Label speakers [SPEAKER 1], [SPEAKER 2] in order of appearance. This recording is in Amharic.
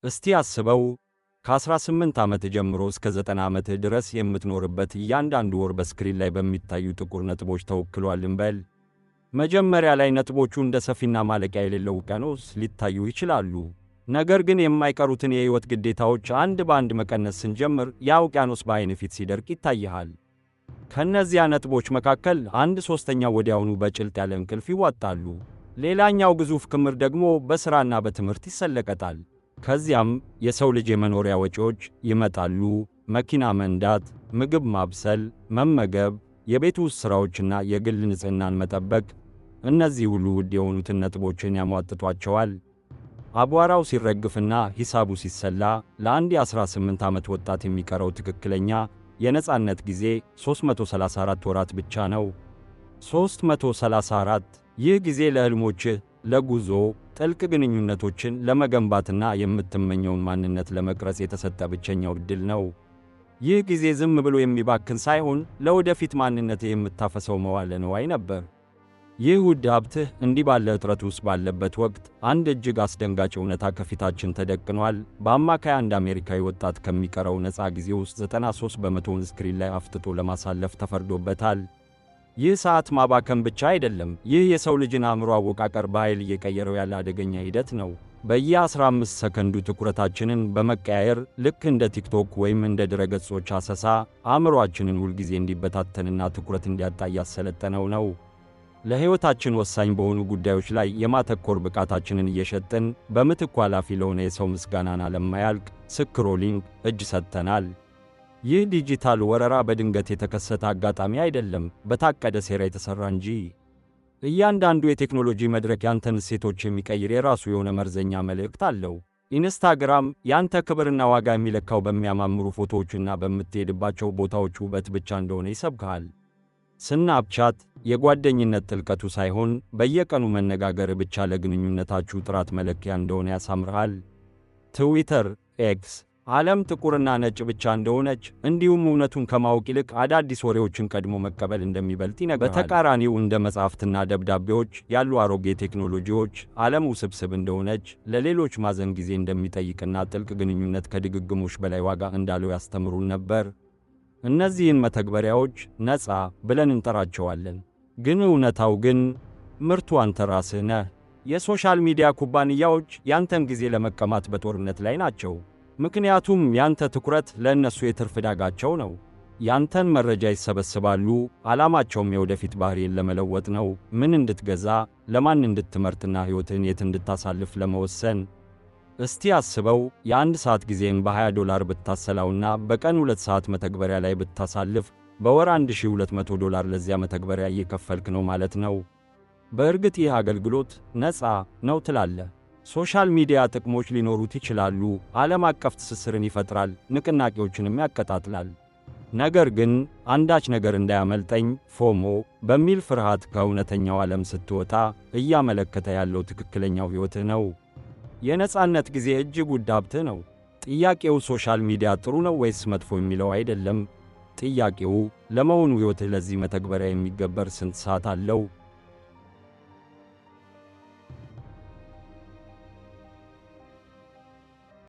[SPEAKER 1] እስቲ አስበው ከ18 ዓመት ጀምሮ እስከ 90 ዓመት ድረስ የምትኖርበት እያንዳንዱ ወር በስክሪን ላይ በሚታዩ ጥቁር ነጥቦች ተወክሏል እንበል። መጀመሪያ ላይ ነጥቦቹ እንደ ሰፊና ማለቂያ የሌለው ውቅያኖስ ሊታዩ ይችላሉ። ነገር ግን የማይቀሩትን የሕይወት ግዴታዎች አንድ በአንድ መቀነስ ስንጀምር ያ ውቅያኖስ በዓይን ፊት ሲደርቅ ይታይሃል። ከእነዚያ ነጥቦች መካከል አንድ ሦስተኛው ወዲያውኑ በጭልጥ ያለ እንቅልፍ ይዋጣሉ። ሌላኛው ግዙፍ ክምር ደግሞ በሥራና በትምህርት ይሰለቀጣል። ከዚያም የሰው ልጅ የመኖሪያ ወጪዎች ይመጣሉ። መኪና መንዳት፣ ምግብ ማብሰል፣ መመገብ፣ የቤት ውስጥ ሥራዎችና የግል ንጽሕናን መጠበቅ። እነዚህ ሁሉ ውድ የሆኑትን ነጥቦችን ያሟጥጧቸዋል። አቧራው ሲረግፍና ሂሳቡ ሲሰላ ለአንድ የ18 ዓመት ወጣት የሚቀረው ትክክለኛ የነጻነት ጊዜ 334 ወራት ብቻ ነው። 334! ይህ ጊዜ ለሕልሞችህ፣ ለጉዞ፣ ጥልቅ ግንኙነቶችን ለመገንባትና የምትመኘውን ማንነት ለመቅረጽ የተሰጠ ብቸኛው ዕድል ነው። ይህ ጊዜ ዝም ብሎ የሚባክን ሳይሆን ለወደፊት ማንነትህ የምታፈሰው መዋለ ንዋይ ነበር። ይህ ውድ ሀብትህ እንዲህ ባለ እጥረት ውስጥ ባለበት ወቅት አንድ እጅግ አስደንጋጭ እውነታ ከፊታችን ተደቅኗል። በአማካይ አንድ አሜሪካዊ ወጣት ከሚቀረው ነፃ ጊዜ ውስጥ 93 በመቶውን ስክሪን ላይ አፍጥጦ ለማሳለፍ ተፈርዶበታል። ይህ ሰዓት ማባከን ብቻ አይደለም፣ ይህ የሰው ልጅን አእምሮ አወቃቀር በኃይል እየቀየረው ያለ አደገኛ ሂደት ነው። በየ15 ሰከንዱ ትኩረታችንን በመቀያየር ልክ እንደ ቲክቶክ ወይም እንደ ድረገጾች አሰሳ አእምሮአችንን ሁልጊዜ እንዲበታተንና ትኩረት እንዲያጣ እያሰለጠነው ነው። ለሕይወታችን ወሳኝ በሆኑ ጉዳዮች ላይ የማተኮር ብቃታችንን እየሸጥን በምትኩ ኃላፊ ለሆነ የሰው ምስጋናና ለማያልቅ ስክሮሊንግ እጅ ሰጥተናል። ይህ ዲጂታል ወረራ በድንገት የተከሰተ አጋጣሚ አይደለም፣ በታቀደ ሴራ የተሠራ እንጂ። እያንዳንዱ የቴክኖሎጂ መድረክ ያንተን እሴቶች የሚቀይር የራሱ የሆነ መርዘኛ መልእክት አለው። ኢንስታግራም ያንተ ክብርና ዋጋ የሚለካው በሚያማምሩ ፎቶዎችና በምትሄድባቸው ቦታዎች ውበት ብቻ እንደሆነ ይሰብክሃል። ስናፕቻት የጓደኝነት ጥልቀቱ ሳይሆን በየቀኑ መነጋገር ብቻ ለግንኙነታችሁ ጥራት መለኪያ እንደሆነ ያሳምርሃል። ትዊተር ኤክስ ዓለም ጥቁርና ነጭ ብቻ እንደሆነች እንዲሁም እውነቱን ከማወቅ ይልቅ አዳዲስ ወሬዎችን ቀድሞ መቀበል እንደሚበልጥ ይነግርሃል። በተቃራኒው እንደ መጻሕፍትና ደብዳቤዎች ያሉ አሮጌ ቴክኖሎጂዎች ዓለም ውስብስብ እንደሆነች፣ ለሌሎች ማዘን ጊዜ እንደሚጠይቅና ጥልቅ ግንኙነት ከድግግሞሽ በላይ ዋጋ እንዳለው ያስተምሩን ነበር። እነዚህን መተግበሪያዎች ነፃ ብለን እንጠራቸዋለን፣ ግን እውነታው ግን ምርቱ አንተ ራስህ ነህ። የሶሻል ሚዲያ ኩባንያዎች ያንተን ጊዜ ለመቀማት በጦርነት ላይ ናቸው። ምክንያቱም ያንተ ትኩረት ለእነሱ የትርፍ ዕዳጋቸው ነው። ያንተን መረጃ ይሰበስባሉ፣ ዓላማቸውም የወደፊት ባሕሪን ለመለወጥ ነው። ምን እንድትገዛ፣ ለማን እንድትመርጥና ሕይወትህን የት እንድታሳልፍ ለመወሰን። እስቲ አስበው፣ የአንድ ሰዓት ጊዜን $20 ብታሰላውና በቀን 2 ሰዓት መተግበሪያ ላይ ብታሳልፍ በወር $1200 ለዚያ መተግበሪያ እየከፈልክ ነው ማለት ነው። በእርግጥ ይህ አገልግሎት ነፃ ነው ትላለህ። ሶሻል ሚዲያ ጥቅሞች ሊኖሩት ይችላሉ። ዓለም አቀፍ ትስስርን ይፈጥራል፣ ንቅናቄዎችንም ያቀጣጥላል። ነገር ግን አንዳች ነገር እንዳያመልጠኝ ፎሞ በሚል ፍርሃት ከእውነተኛው ዓለም ስትወጣ እያመለከተ ያለው ትክክለኛው ሕይወትህ ነው። የነጻነት ጊዜ እጅግ ውድ ሀብትህ ነው። ጥያቄው ሶሻል ሚዲያ ጥሩ ነው ወይስ መጥፎ የሚለው አይደለም። ጥያቄው ለመሆኑ ሕይወትህ ለዚህ መተግበሪያ የሚገበር ስንት ሰዓት አለው?